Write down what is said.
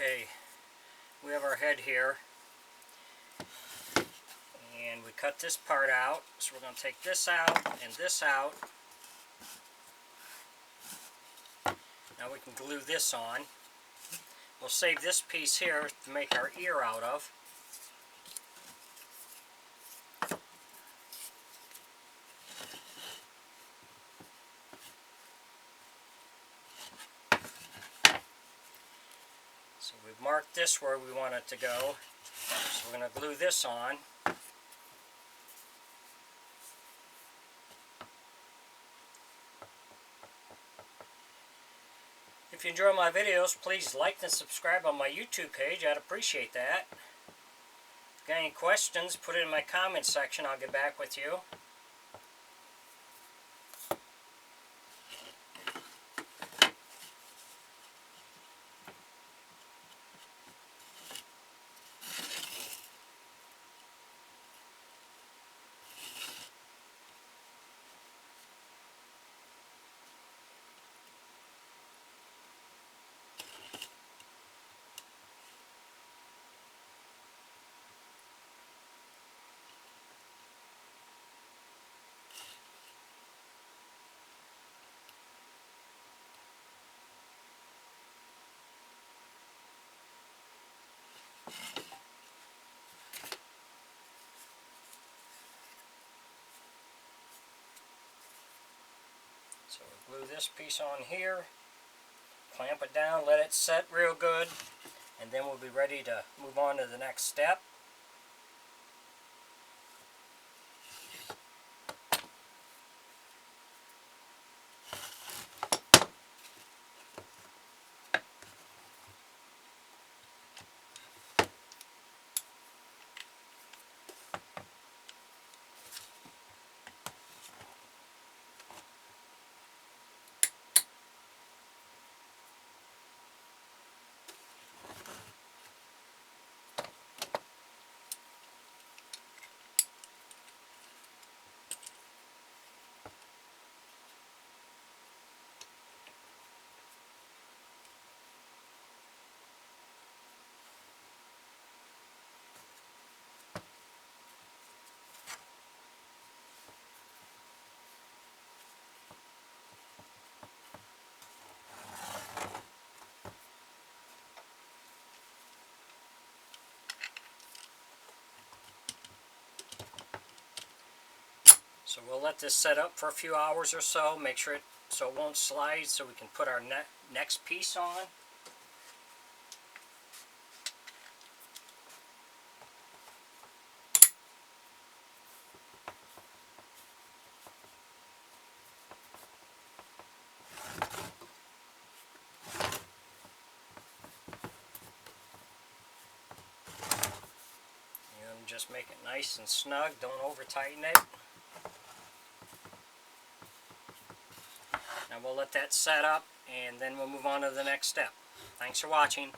Okay, we have our head here, and we cut this part out, so we're going to take this out and this out. Now we can glue this on. We'll save this piece here to make our ear out of. So we've marked this where we want it to go. So we're going to glue this on. If you enjoy my videos, please like and subscribe on my YouTube page. I'd appreciate that. If you got any questions, put it in my comment section. I'll get back with you. So we'll glue this piece on here, clamp it down, let it set real good, and then we'll be ready to move on to the next step. So we'll let this set up for a few hours or so, make sure so it won't slide, so we can put our next piece on. And just make it nice and snug, don't over tighten it. Now we'll let that set up, and then we'll move on to the next step. Thanks for watching.